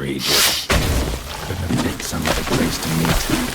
Regis. Couldn't have picked some other place to meet.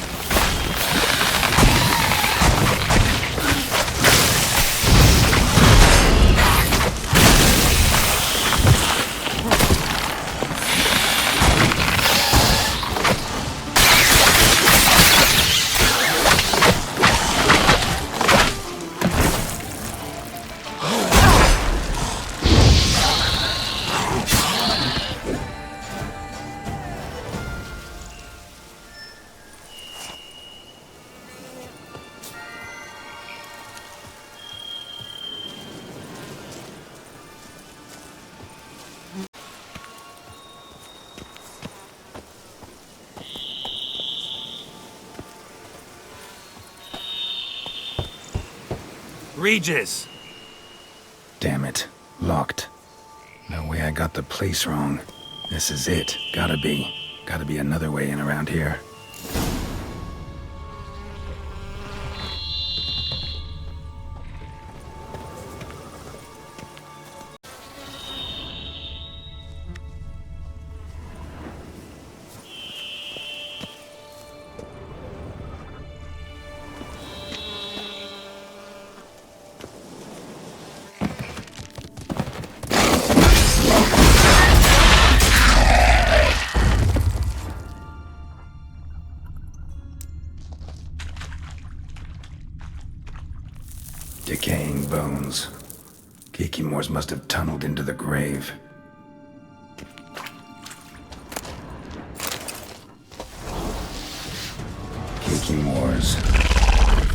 Regis! Damn it. Locked. No way I got the place wrong. This is it. Gotta be. Gotta be another way in around here. Decaying bones. Kikimores must have tunneled into the grave. Kikimores.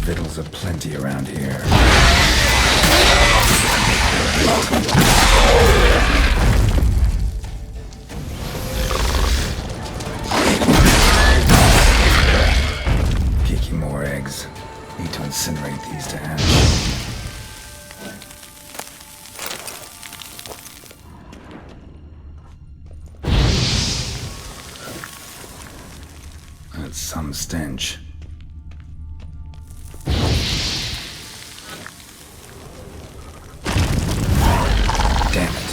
Victuals aplenty around here. Kikimore eggs. Need to incinerate these to ash. That's some stench. Damn it.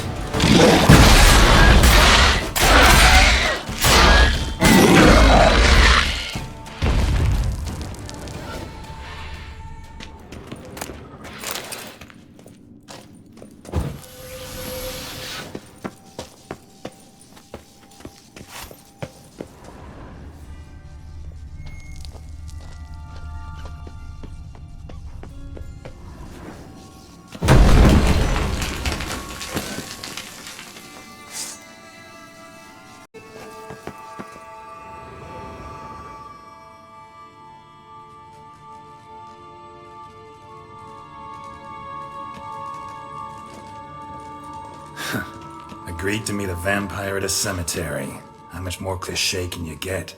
Agreed to meet a vampire at a cemetery. How much more cliché can you get?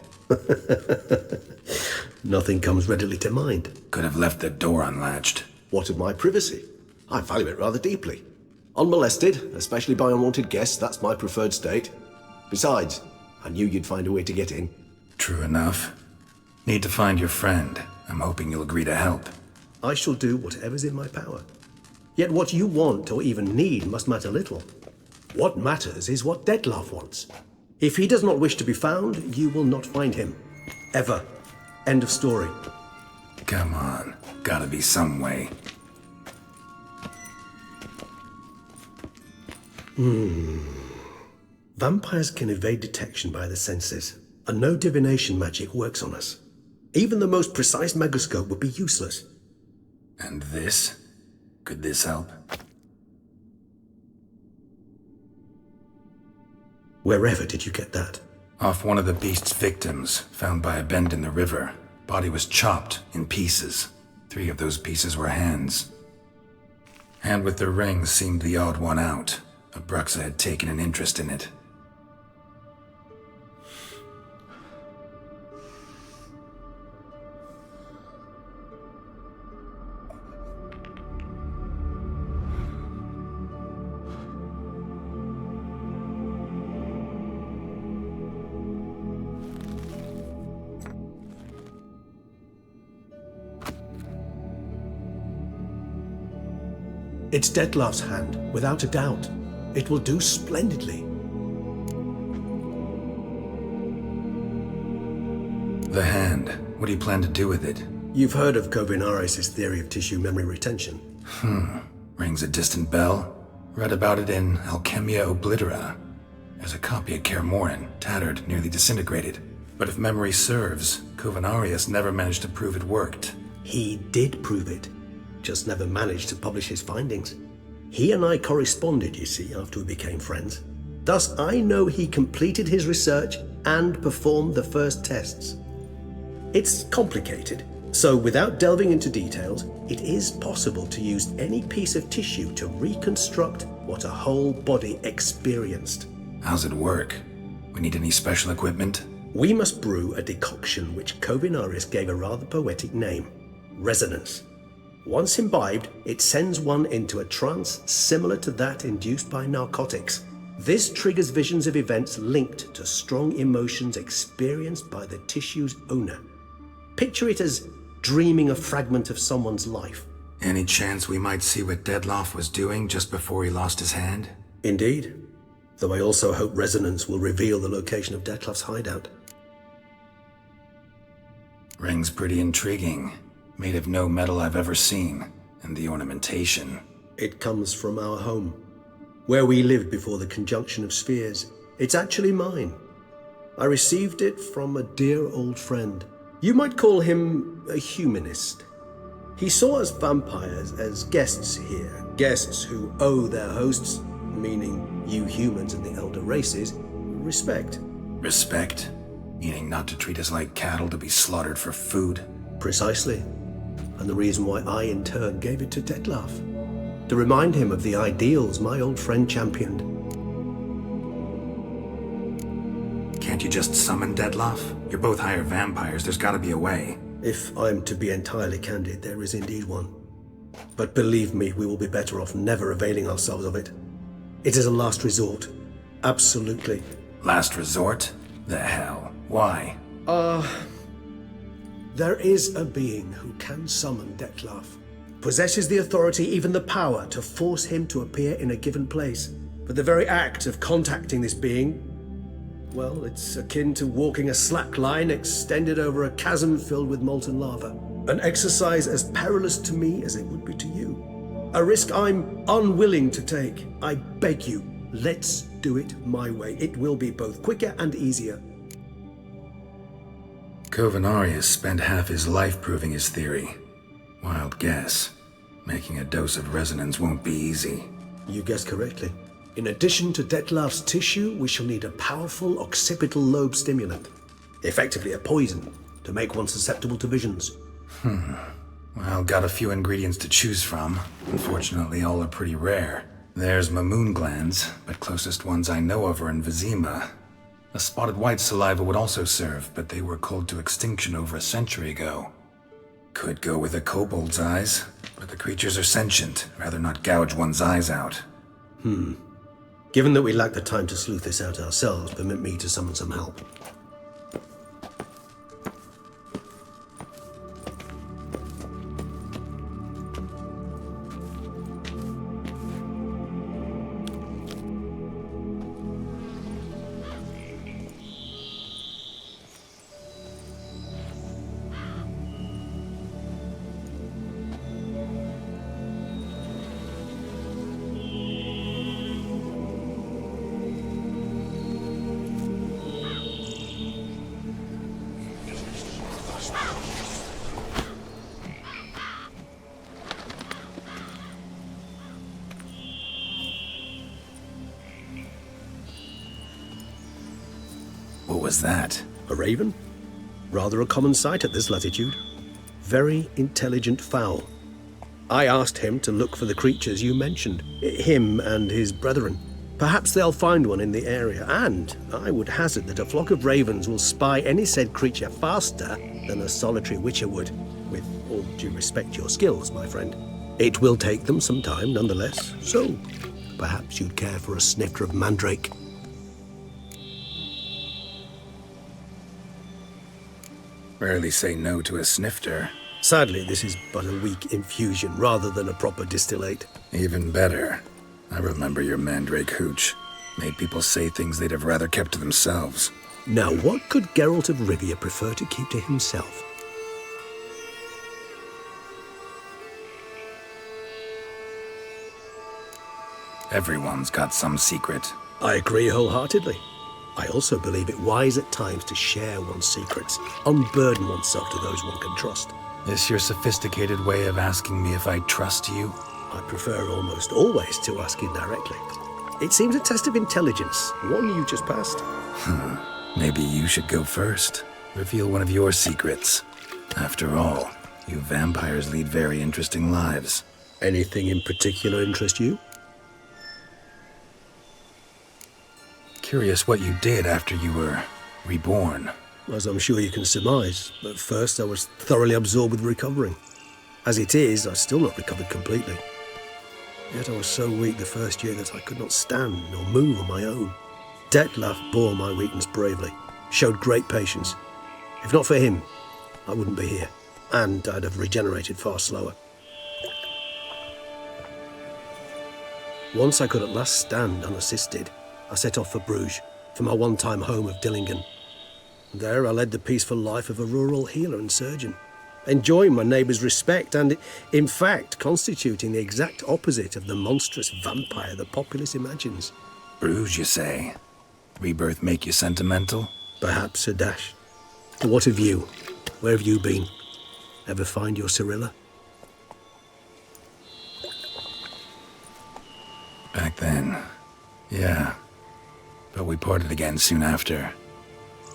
Nothing comes readily to mind. Could have left the door unlatched. What of my privacy? I value it rather deeply. Unmolested, especially by unwanted guests, that's my preferred state. Besides, I knew you'd find a way to get in. True enough. Need to find your friend. I'm hoping you'll agree to help. I shall do whatever's in my power. Yet what you want or even need must matter little. What matters is what Dettlaff wants. If he does not wish to be found, you will not find him. Ever. End of story. Come on. Gotta be some way. Vampires can evade detection by the senses, and no divination magic works on us. Even the most precise megascope would be useless. And this? Could this help? Wherever did you get that? Off one of the beast's victims, found by a bend in the river. Body was chopped in pieces. 3 of those pieces were hands. Hand with the ring seemed the odd one out. Abruxa had taken an interest in it. It's Dettlaff's hand, without a doubt. It will do splendidly. The hand. What do you plan to do with it? You've heard of Kovinaris' theory of tissue memory retention. Rings a distant bell. Read about it in Alchemia Oblitera. There's a copy at Kaer Morhen, tattered, nearly disintegrated. But if memory serves, Kovinaris never managed to prove it worked. He did prove it, just never managed to publish his findings. He and I corresponded, you see, after we became friends. Thus, I know he completed his research and performed the first tests. It's complicated, so without delving into details, it is possible to use any piece of tissue to reconstruct what a whole body experienced. How's it work? We need any special equipment? We must brew a decoction which Kovinaris gave a rather poetic name, resonance. Once imbibed, it sends one into a trance similar to that induced by narcotics. This triggers visions of events linked to strong emotions experienced by the tissue's owner. Picture it as dreaming a fragment of someone's life. Any chance we might see what Dettlaff was doing just before he lost his hand? Indeed. Though I also hope resonance will reveal the location of Dettlaff's hideout. Ring's pretty intriguing. Made of no metal I've ever seen. And the ornamentation. It comes from our home, where we lived before the conjunction of spheres. It's actually mine. I received it from a dear old friend. You might call him a humanist. He saw us vampires as guests here, guests who owe their hosts, meaning you humans and the elder races, respect. Respect? Meaning not to treat us like cattle to be slaughtered for food? Precisely. And the reason why I in turn gave it to Dettlaff. To remind him of the ideals my old friend championed. Can't you just summon Dettlaff? You're both higher vampires, there's gotta be a way. If I'm to be entirely candid, there is indeed one. But believe me, we will be better off never availing ourselves of it. It is a last resort. Absolutely. Last resort? The hell? Why? There is a being who can summon Dettlaff. Possesses the authority, even the power, to force him to appear in a given place. But the very act of contacting this being, well, it's akin to walking a slack line extended over a chasm filled with molten lava. An exercise as perilous to me as it would be to you. A risk I'm unwilling to take. I beg you, let's do it my way. It will be both quicker and easier. Kovinaris spent half his life proving his theory. Wild guess. Making a dose of resonance won't be easy. You guessed correctly. In addition to Dettlaff's tissue, we shall need a powerful occipital lobe stimulant. Effectively a poison, to make one susceptible to visions. Well, got a few ingredients to choose from. Unfortunately, all are pretty rare. There's Mamoon glands, but closest ones I know of are in Vizima. A spotted white saliva would also serve, but they were cold to extinction over a century ago. Could go with a kobold's eyes, but the creatures are sentient. Rather not gouge one's eyes out. Given that we lack the time to sleuth this out ourselves, permit me to summon some help. What was that? A raven? Rather a common sight at this latitude. Very intelligent fowl. I asked him to look for the creatures you mentioned, him and his brethren. Perhaps they'll find one in the area, and I would hazard that a flock of ravens will spy any said creature faster than a solitary witcher would. With all due respect to your skills, my friend. It will take them some time, nonetheless, so perhaps you'd care for a snifter of mandrake. Rarely say no to a snifter. Sadly, this is but a weak infusion rather than a proper distillate. Even better. I remember your mandrake hooch. Made people say things they'd have rather kept to themselves. Now, what could Geralt of Rivia prefer to keep to himself? Everyone's got some secret. I agree wholeheartedly. I also believe it wise at times to share one's secrets, unburden oneself to those one can trust. This your sophisticated way of asking me if I trust you? I prefer almost always to ask indirectly. It seems a test of intelligence, one you just passed. Maybe you should go first. Reveal one of your secrets. After all, you vampires lead very interesting lives. Anything in particular interest you? Curious what you did after you were reborn. As I'm sure you can surmise, at first I was thoroughly absorbed with recovering. As it is, I've still not recovered completely. Yet I was so weak the first year that I could not stand or move on my own. Detlef bore my weakness bravely, showed great patience. If not for him, I wouldn't be here, and I'd have regenerated far slower. Once I could at last stand unassisted, I set off for Bruges, for my one-time home of Dillingen. There I led the peaceful life of a rural healer and surgeon, enjoying my neighbours' respect and, in fact, constituting the exact opposite of the monstrous vampire the populace imagines. Bruges, you say? Rebirth make you sentimental? Perhaps a dash. What of you? Where have you been? Ever find your Cyrilla? Back then, yeah. But we parted again soon after.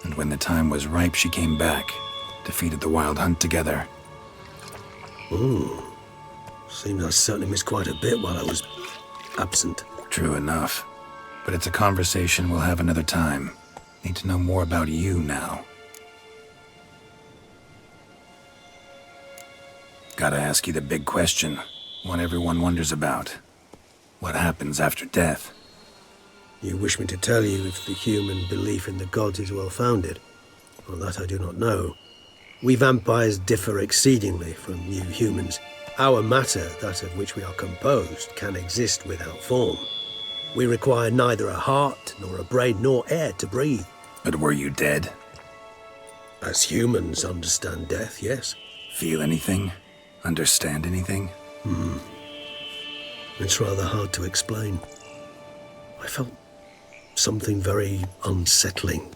And when the time was ripe, she came back, defeated the Wild Hunt together. Seems I certainly missed quite a bit while I was absent. True enough. But it's a conversation we'll have another time. Need to know more about you now. Gotta ask you the big question, one everyone wonders about. What happens after death? You wish me to tell you if the human belief in the gods is well-founded? Well, that I do not know. We vampires differ exceedingly from you humans. Our matter, that of which we are composed, can exist without form. We require neither a heart, nor a brain, nor air to breathe. But were you dead? As humans understand death, yes. Feel anything? Understand anything? It's rather hard to explain. I felt something very unsettling.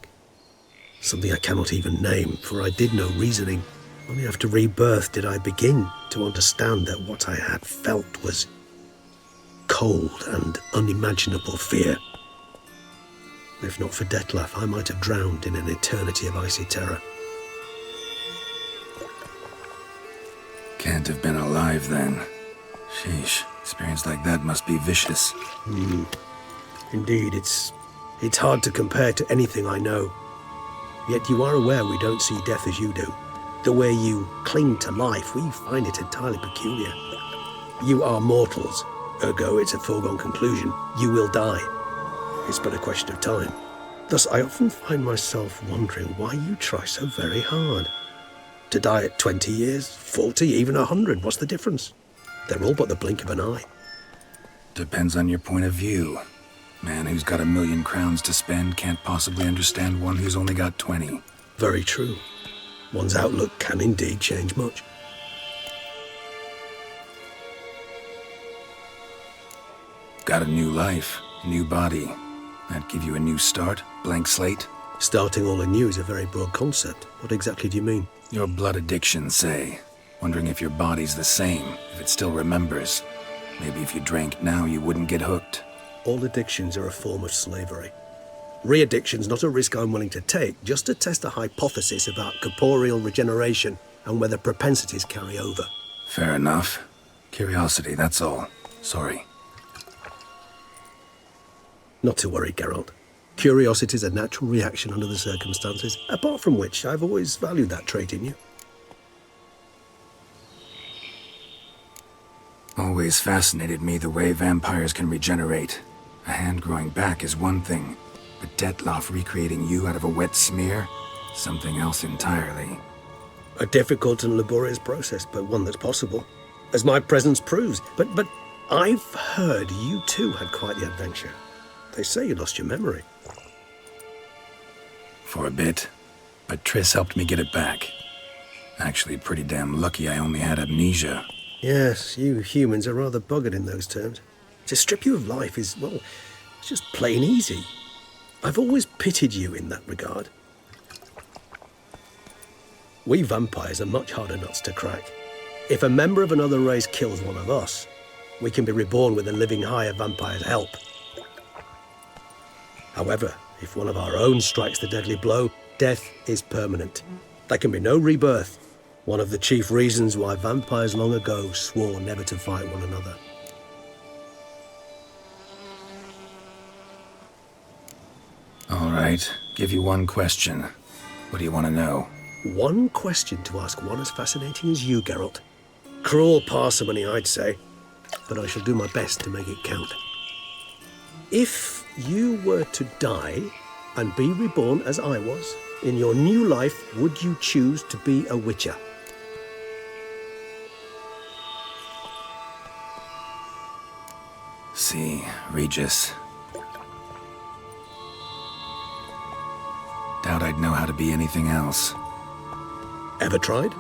Something I cannot even name, for I did no reasoning. Only after rebirth did I begin to understand that what I had felt was cold and unimaginable fear. If not for Detlef, I might have drowned in an eternity of icy terror. Can't have been alive then. Sheesh, experience like that must be vicious. Indeed, it's hard to compare to anything I know. Yet you are aware we don't see death as you do. The way you cling to life, we find it entirely peculiar. You are mortals, ergo it's a foregone conclusion. You will die. It's but a question of time. Thus, I often find myself wondering why you try so very hard. To die at 20 years, 40, even 100, what's the difference? They're all but the blink of an eye. Depends on your point of view. Man who's got 1,000,000 crowns to spend can't possibly understand one who's only got 20. Very true. One's outlook can indeed change much. Got a new life, new body. That give you a new start, blank slate? Starting all anew is a very broad concept. What exactly do you mean? Your blood addiction, say. Wondering if your body's the same, if it still remembers. Maybe if you drank now, you wouldn't get hooked. All addictions are a form of slavery. Re-addiction's not a risk I'm willing to take, just to test a hypothesis about corporeal regeneration and whether propensities carry over. Fair enough. Curiosity, that's all. Sorry. Not to worry, Geralt. Curiosity is a natural reaction under the circumstances, apart from which I've always valued that trait in you. Always fascinated me the way vampires can regenerate. A hand growing back is one thing, but Detlef recreating you out of a wet smear? Something else entirely. A difficult and laborious process, but one that's possible, as my presence proves. But I've heard you too had quite the adventure. They say you lost your memory. For a bit, but Triss helped me get it back. Actually, pretty damn lucky I only had amnesia. Yes, you humans are rather buggered in those terms. To strip you of life is, well, it's just plain easy. I've always pitied you in that regard. We vampires are much harder nuts to crack. If a member of another race kills one of us, we can be reborn with a living higher vampire's help. However, if one of our own strikes the deadly blow, death is permanent. There can be no rebirth. One of the chief reasons why vampires long ago swore never to fight one another. All right, give you one question. What do you want to know? One question to ask one as fascinating as you, Geralt. Cruel parsimony, I'd say, but I shall do my best to make it count. If you were to die and be reborn as I was, in your new life, would you choose to be a witcher? See, Regis. Doubt I'd know how to be anything else. Ever tried?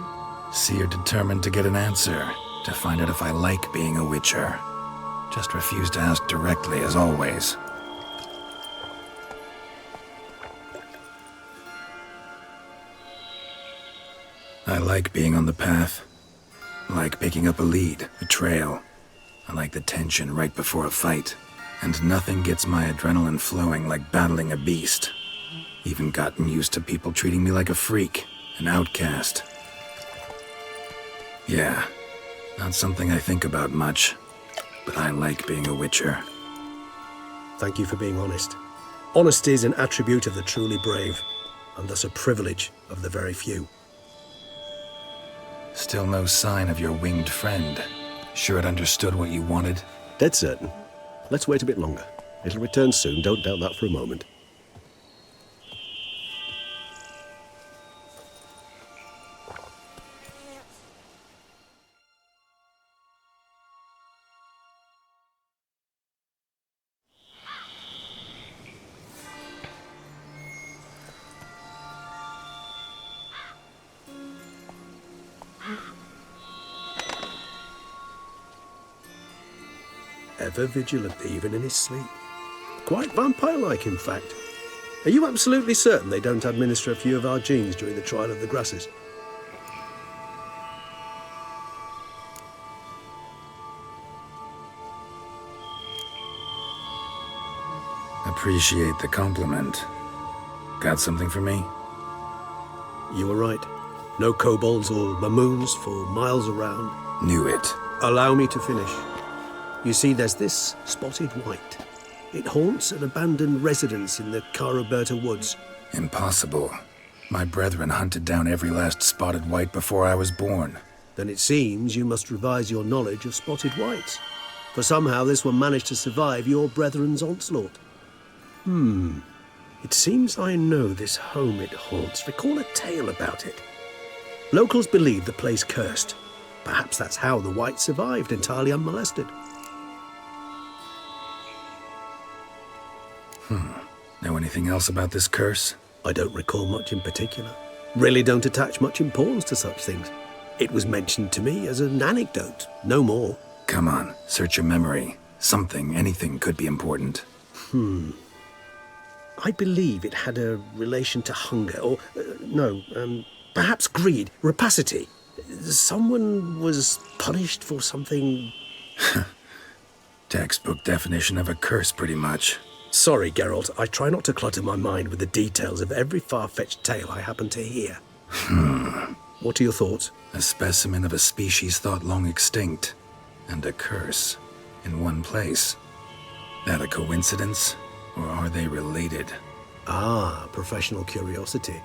See, you're determined to get an answer, to find out if I like being a witcher. Just refuse to ask directly, as always. I like being on the path. I like picking up a lead, a trail. I like the tension right before a fight. And nothing gets my adrenaline flowing like battling a beast. Even gotten used to people treating me like a freak, an outcast. Yeah, not something I think about much, but I like being a witcher. Thank you for being honest. Honesty is an attribute of the truly brave, and thus a privilege of the very few. Still no sign of your winged friend. Sure it understood what you wanted? Dead certain. Let's wait a bit longer. It'll return soon, don't doubt that for a moment. Ever vigilant, even in his sleep. Quite vampire-like, in fact. Are you absolutely certain they don't administer a few of our genes during the trial of the grasses? Appreciate the compliment. Got something for me? You were right. No kobolds or mamoons for miles around. Knew it. Allow me to finish. You see, there's this spotted white. It haunts an abandoned residence in the Caraberta woods. Impossible. My brethren hunted down every last spotted white before I was born. Then it seems you must revise your knowledge of spotted whites. For somehow this one managed to survive your brethren's onslaught. It seems I know this home it haunts. Recall a tale about it. Locals believe the place cursed. Perhaps that's how the white survived entirely unmolested. Know anything else about this curse? I don't recall much in particular. Really don't attach much importance to such things. It was mentioned to me as an anecdote, no more. Come on, search your memory. Something, anything could be important. I believe it had a relation to hunger, or, perhaps greed, rapacity. Someone was punished for something... Textbook definition of a curse, pretty much. Sorry, Geralt, I try not to clutter my mind with the details of every far-fetched tale I happen to hear. What are your thoughts? A specimen of a species thought long extinct, and a curse, in one place. That a coincidence, or are they related? Ah, professional curiosity.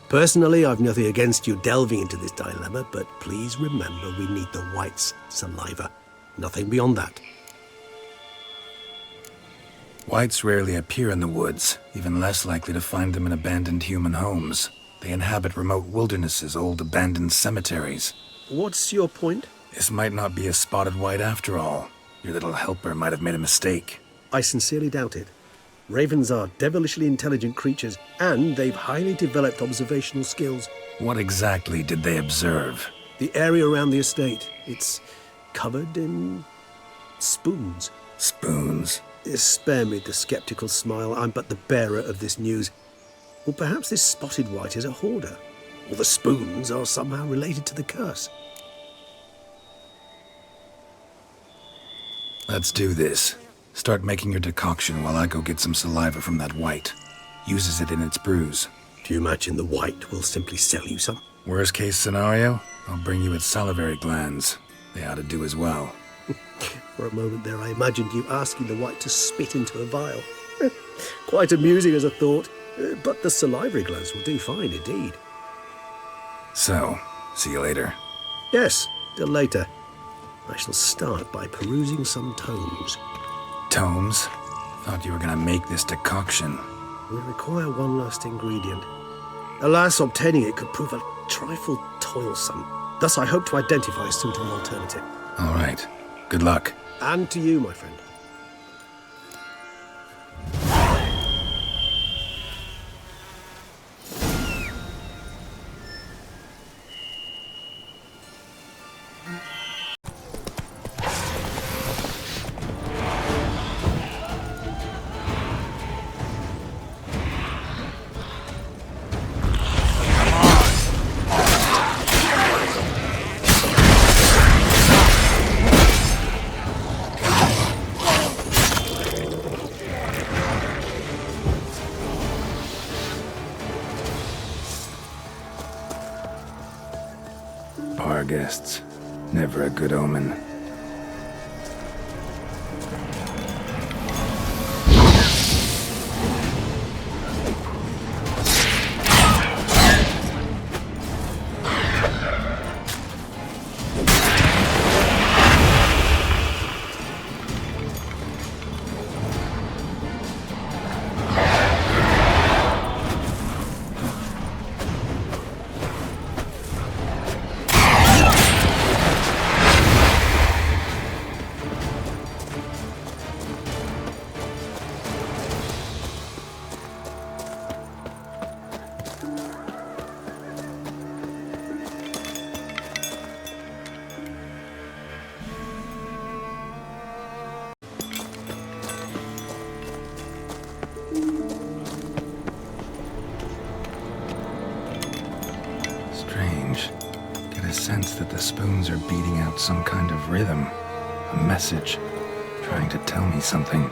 Personally, I've nothing against you delving into this dilemma, but please remember we need the white's saliva. Nothing beyond that. Whites rarely appear in the woods, even less likely to find them in abandoned human homes. They inhabit remote wildernesses, old abandoned cemeteries. What's your point? This might not be a spotted white after all. Your little helper might have made a mistake. I sincerely doubt it. Ravens are devilishly intelligent creatures, and they've highly developed observational skills. What exactly did they observe? The area around the estate, it's covered in spoons. Spoons? Spare me the skeptical smile. I'm but the bearer of this news. Or perhaps this spotted white is a hoarder. Or the spoons are somehow related to the curse. Let's do this. Start making your decoction while I go get some saliva from that white. Uses it in its brews. Do you imagine the white will simply sell you some? Worst case scenario, I'll bring you its salivary glands. They ought to do as well. For a moment there, I imagined you asking the white to spit into a vial. Quite amusing as a thought, but the salivary glands will do fine indeed. So, see you later. Yes, till later. I shall start by perusing some tomes. Tomes? Thought you were gonna make this decoction. We require one last ingredient. Alas, obtaining it could prove a trifle toilsome. Thus, I hope to identify a suitable alternative. All right. Good luck. And to you, my friend. Bar guests. Never a good omen. Strange. Get a sense that the spoons are beating out some kind of rhythm. A message. Trying to tell me something.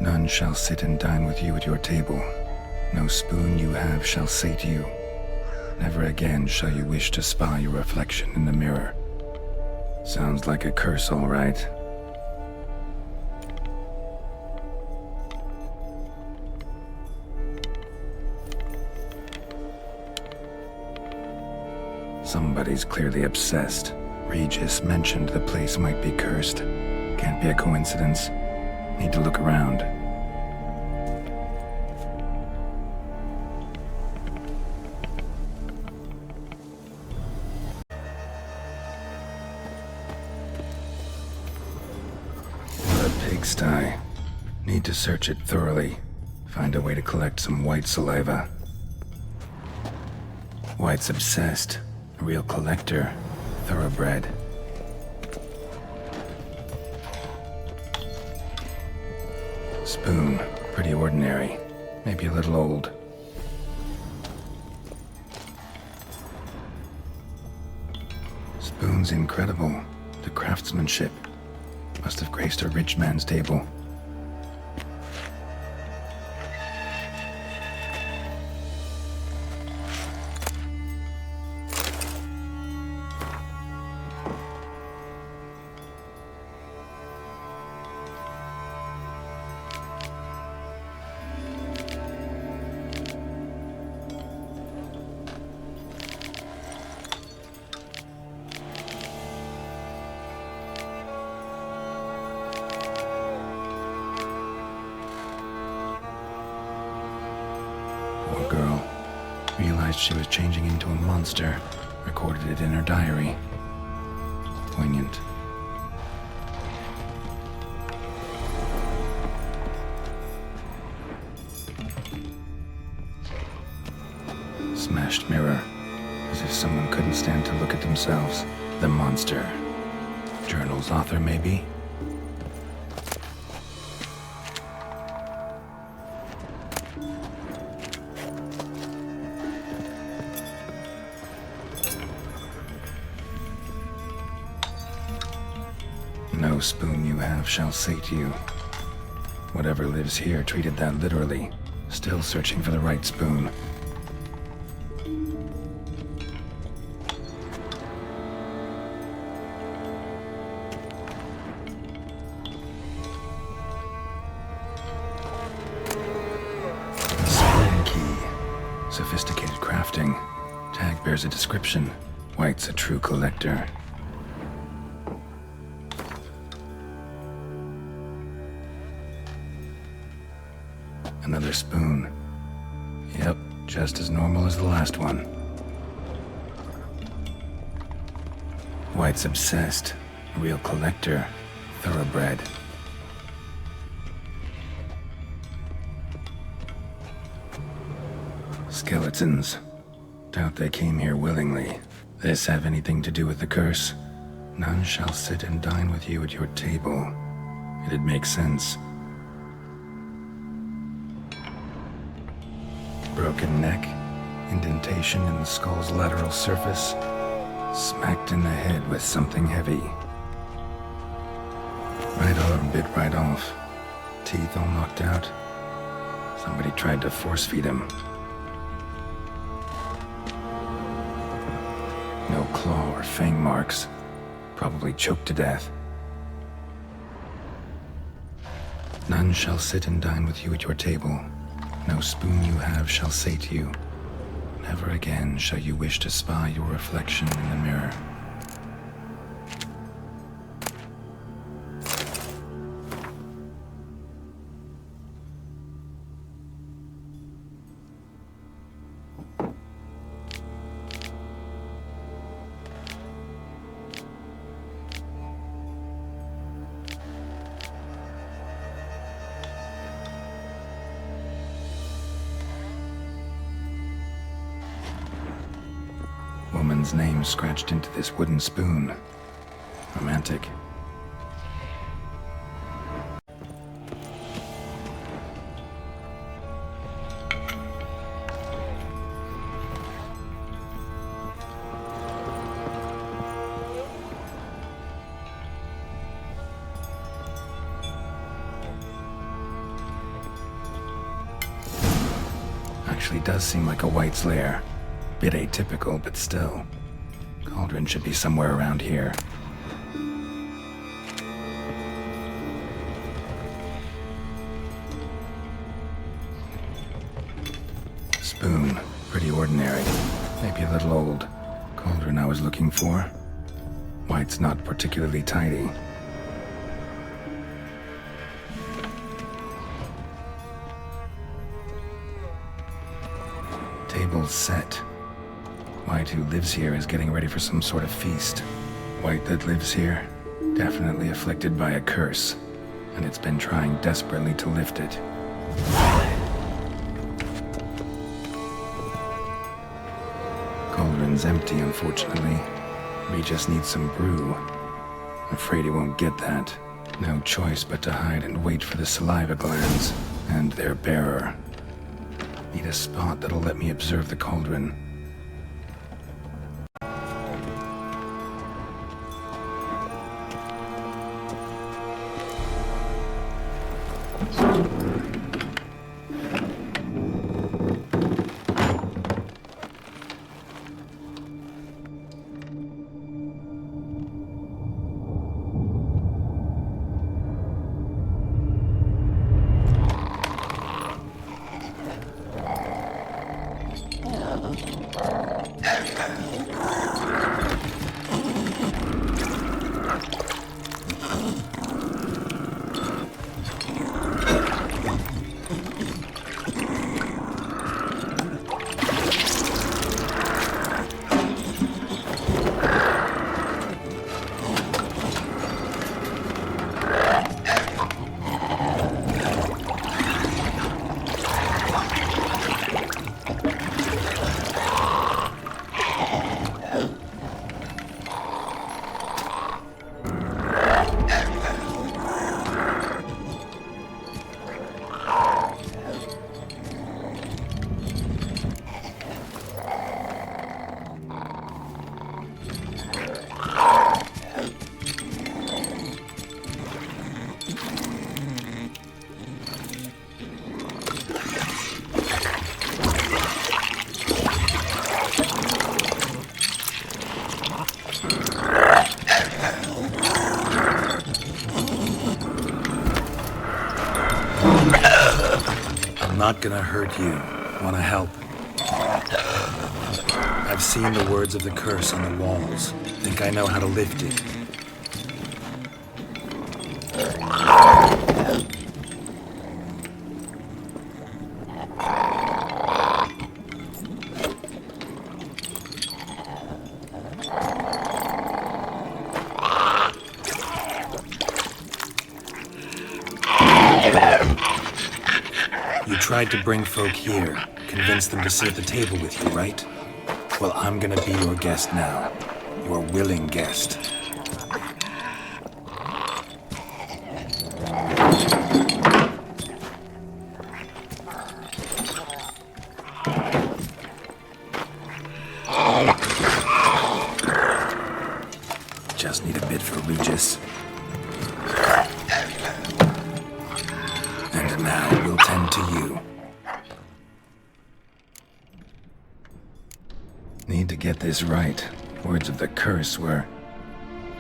None shall sit and dine with you at your table. No spoon you have shall sate you. Never again shall you wish to spy your reflection in the mirror. Sounds like a curse, all right. Somebody's clearly obsessed. Regis mentioned the place might be cursed. Can't be a coincidence. Need to look around. A pigsty. Need to search it thoroughly. Find a way to collect some white saliva. White's obsessed. A real collector. Thoroughbred. Spoon. Pretty ordinary. Maybe a little old. Spoon's incredible. The craftsmanship. Must have graced a rich man's table. she was changing into a monster, recorded it in her diary. Poignant. Smashed mirror, as if someone couldn't stand to look at themselves. The monster. Journal's author, maybe? No spoon you have shall sate you. Whatever lives here treated that literally, still searching for the right spoon. Spoon key. Sophisticated crafting. Tag bears a description. White's a true collector. Another spoon. Yep, just as normal as the last one. White's obsessed. Real collector. Thoroughbred. Skeletons. Doubt they came here willingly. This have anything to do with the curse? None shall sit and dine with you at your table. It'd make sense. Broken neck, indentation in the skull's lateral surface, smacked in the head with something heavy. Right arm bit right off, teeth all knocked out. Somebody tried to force feed him. No claw or fang marks, probably choked to death. None shall sit and dine with you at your table. No spoon you have shall sate you. Never again shall you wish to spy your reflection in the mirror. Woman's name scratched into this wooden spoon. Romantic. Actually does seem like a White's lair. Bit atypical, but still. Cauldron should be somewhere around here. Spoon. Pretty ordinary. Maybe a little old. Cauldron I was looking for. White's not particularly tidy. Table's set. White, who lives here, is getting ready for some sort of feast. White that lives here, definitely afflicted by a curse, and it's been trying desperately to lift it. Cauldron's empty, unfortunately. We just need some brew. Afraid he won't get that. No choice but to hide and wait for the saliva glands and their bearer. Need a spot that'll let me observe the cauldron. not gonna hurt you. Wanna help? I've seen the words of the curse on the walls. Think I know how to lift it. You tried to bring folk here, convince them to sit at the table with you, right? Well, I'm gonna be your guest now. Your willing guest. Just need a bit for Regis. And now we'll tend to you. Need to get this right. Words of the curse were,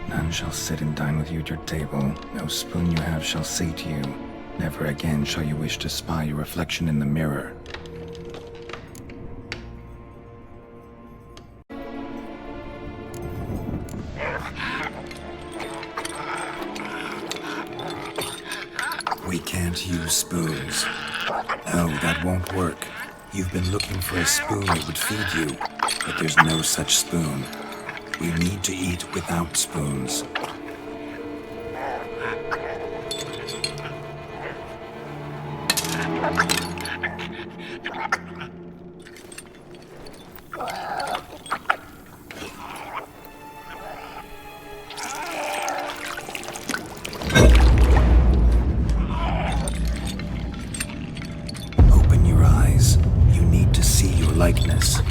none shall sit and dine with you at your table. No spoon you have shall sate you. Never again shall you wish to spy your reflection in the mirror. We can't use spoons. No, that won't work. You've been looking for a spoon that would feed you, but there's no such spoon. We need to eat without spoons. Open your eyes. You need to see your likeness.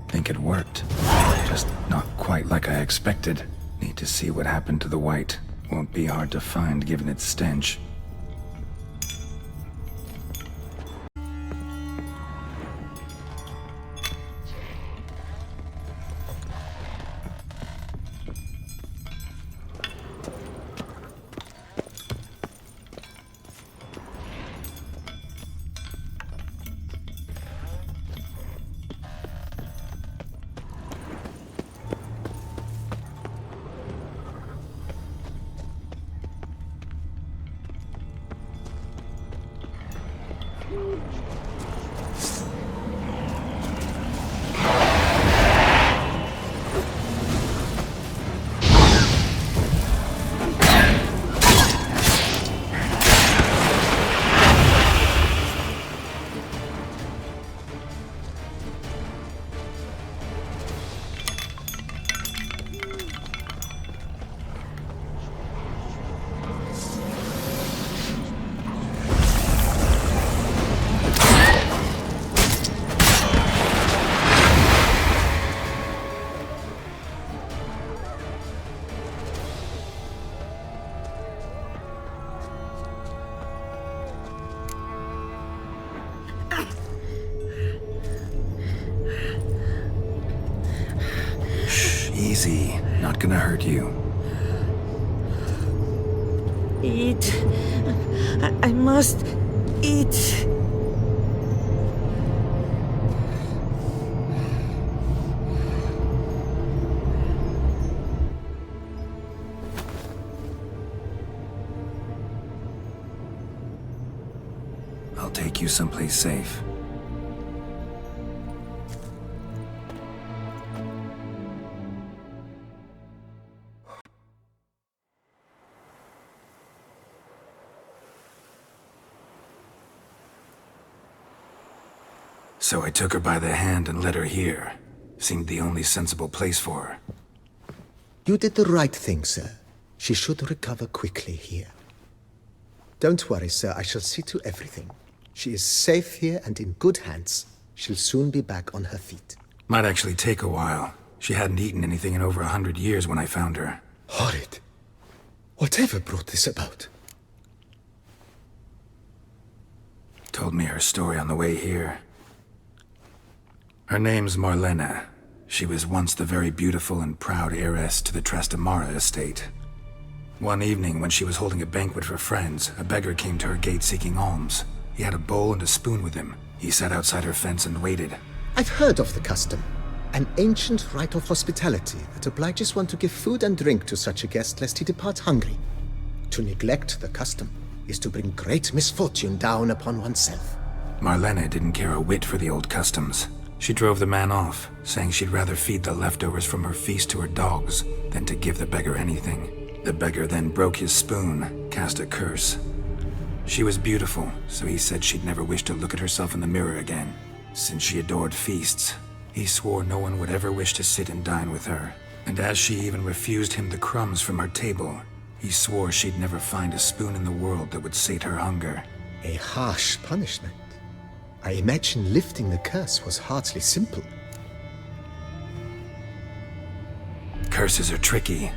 Think it worked. Just not quite like I expected. Need to see what happened to the white. Won't be hard to find given its stench. Easy. Not gonna hurt you. Eat. I must eat. I'll take you someplace safe. So I took her by the hand and led her here. Seemed the only sensible place for her. You did the right thing, sir. She should recover quickly here. Don't worry, sir. I shall see to everything. She is safe here and in good hands. She'll soon be back on her feet. Might actually take a while. She hadn't eaten anything in over 100 years when I found her. Horrid. Whatever brought this about? Told me her story on the way here. Her name's Marlena. She was once the very beautiful and proud heiress to the Trastamara estate. One evening, when she was holding a banquet for friends, a beggar came to her gate seeking alms. He had a bowl and a spoon with him. He sat outside her fence and waited. I've heard of the custom. An ancient rite of hospitality that obliges one to give food and drink to such a guest lest he depart hungry. To neglect the custom is to bring great misfortune down upon oneself. Marlena didn't care a whit for the old customs. She drove the man off, saying she'd rather feed the leftovers from her feast to her dogs than to give the beggar anything. The beggar then broke his spoon, cast a curse. She was beautiful, so he said she'd never wish to look at herself in the mirror again. Since she adored feasts, he swore no one would ever wish to sit and dine with her. And as she even refused him the crumbs from her table, he swore she'd never find a spoon in the world that would sate her hunger. A harsh punishment. I imagine lifting the curse was hardly simple. Curses are tricky.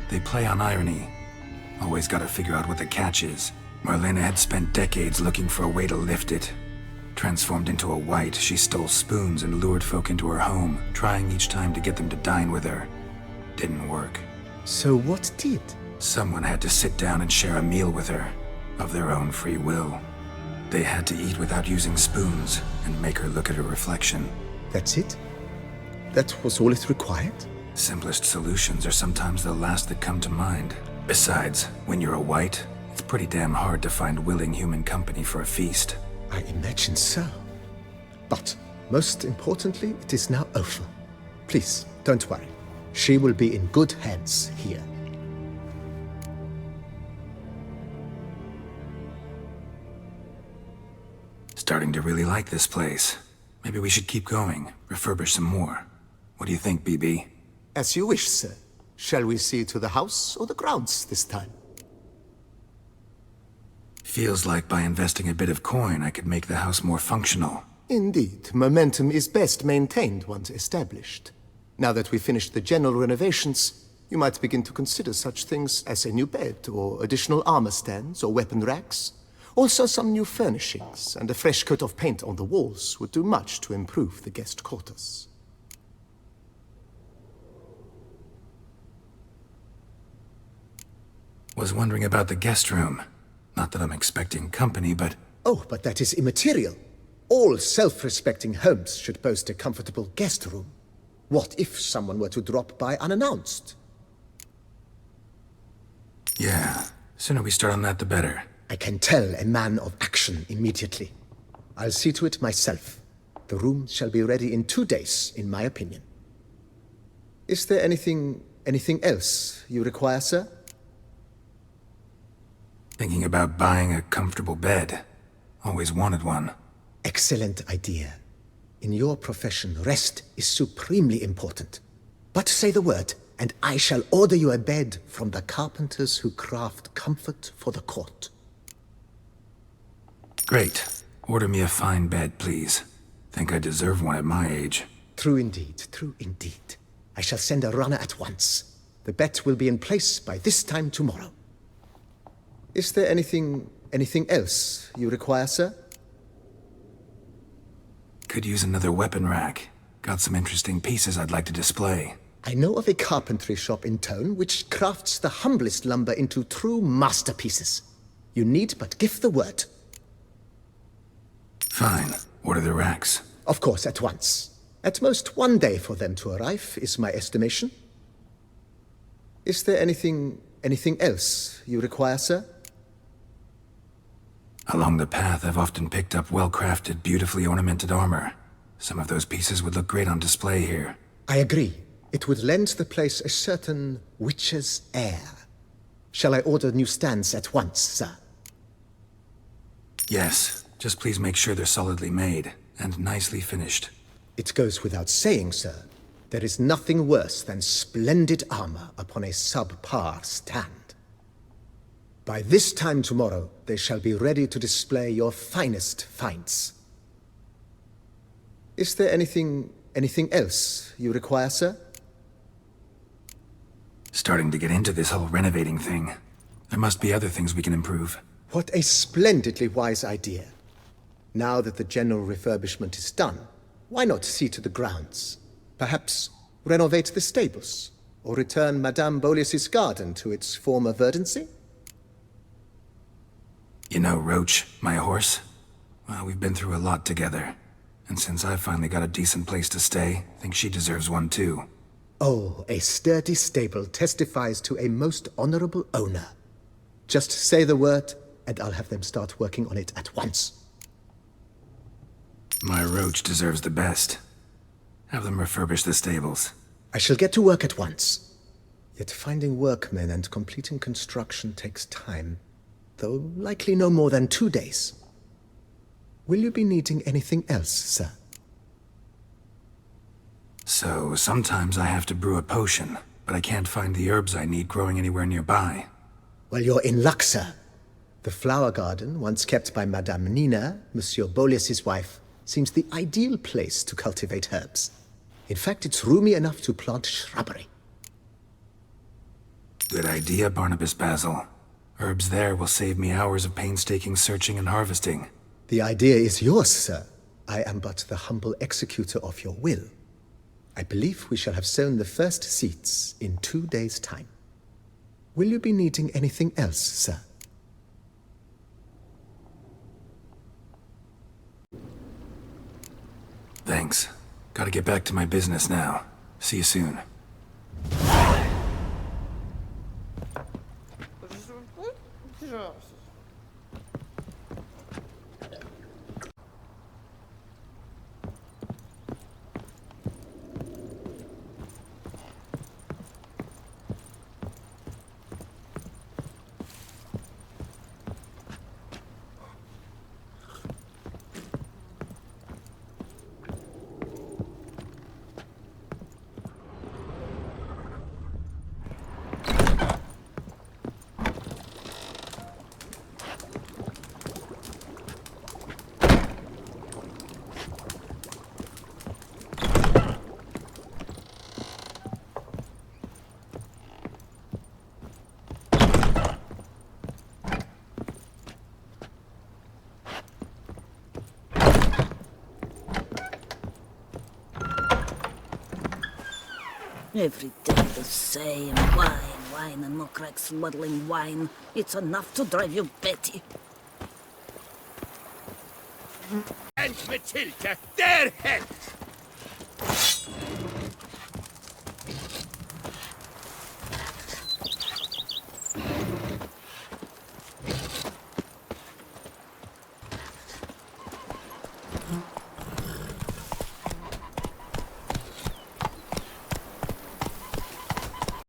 They play on irony. Always gotta figure out what the catch is. Marlena had spent decades looking for a way to lift it. Transformed into a wight, she stole spoons and lured folk into her home, trying each time to get them to dine with her. Didn't work. So what did? Someone had to sit down and share a meal with her, of their own free will. They had to eat without using spoons, and make her look at her reflection. That's it? That was all it required? Simplest solutions are sometimes the last that come to mind. Besides, when you're a wight, it's pretty damn hard to find willing human company for a feast. I imagine so. But, most importantly, it is now over. Please, don't worry. She will be in good hands here. Starting to really like this place. Maybe we should keep going, refurbish some more. What do you think, BB? As you wish, sir. Shall we see to the house or the grounds this time? Feels like by investing a bit of coin, I could make the house more functional. Indeed, momentum is best maintained once established. Now that we've finished the general renovations, you might begin to consider such things as a new bed, or additional armor stands, or weapon racks. Also some new furnishings, and a fresh coat of paint on the walls would do much to improve the guest quarters. Was wondering about the guest room. Not that I'm expecting company, but... Oh, but that is immaterial. All self-respecting homes should boast a comfortable guest room. What if someone were to drop by unannounced? Yeah, sooner we start on that the better. I can tell a man of action immediately. I'll see to it myself. The room shall be ready in 2 days, in my opinion. Is there anything else you require, sir? Thinking about buying a comfortable bed. Always wanted one. Excellent idea. In your profession, rest is supremely important. But say the word, and I shall order you a bed from the carpenters who craft comfort for the court. Great. Order me a fine bed, please. Think I deserve one at my age. True indeed, true indeed. I shall send a runner at once. The bet will be in place by this time tomorrow. Is there anything else you require, sir? Could use another weapon rack. Got some interesting pieces I'd like to display. I know of a carpentry shop in town which crafts the humblest lumber into true masterpieces. You need but give the word. Fine. Order the racks. Of course, at once. At most 1 day for them to arrive, is my estimation. Is there anything else you require, sir? Along the path, I've often picked up well-crafted, beautifully ornamented armor. Some of those pieces would look great on display here. I agree. It would lend the place a certain witch's air. Shall I order new stands at once, sir? Yes. Just please make sure they're solidly made and nicely finished. It goes without saying, sir. There is nothing worse than splendid armor upon a subpar stand. By this time tomorrow, they shall be ready to display your finest finds. Is there anything else you require, sir? Starting to get into this whole renovating thing. There must be other things we can improve. What a splendidly wise idea. Now that the general refurbishment is done, why not see to the grounds? Perhaps renovate the stables, or return Madame Bolis's garden to its former verdancy? You know, Roach, my horse? Well, we've been through a lot together. And since I finally got a decent place to stay, I think she deserves one too. Oh, a sturdy stable testifies to a most honorable owner. Just say the word, and I'll have them start working on it at once. My Roach deserves the best. Have them refurbish the stables. I shall get to work at once. Yet finding workmen and completing construction takes time, though likely no more than 2 days. Will you be needing anything else, sir? So, sometimes I have to brew a potion, but I can't find the herbs I need growing anywhere nearby. Well, you're in luck, sir. The flower garden, once kept by Madame Nina, Monsieur Bolis's wife, seems the ideal place to cultivate herbs. In fact, it's roomy enough to plant shrubbery. Good idea, Barnabas Basil. Herbs there will save me hours of painstaking searching and harvesting. The idea is yours, sir. I am but the humble executor of your will. I believe we shall have sown the first seeds in 2 days' time. Will you be needing anything else, sir? Thanks. Gotta get back to my business now. See you soon. Every day the same. Wine, and more cracks muddling wine. It's enough to drive you batty. And Matilda, their heads!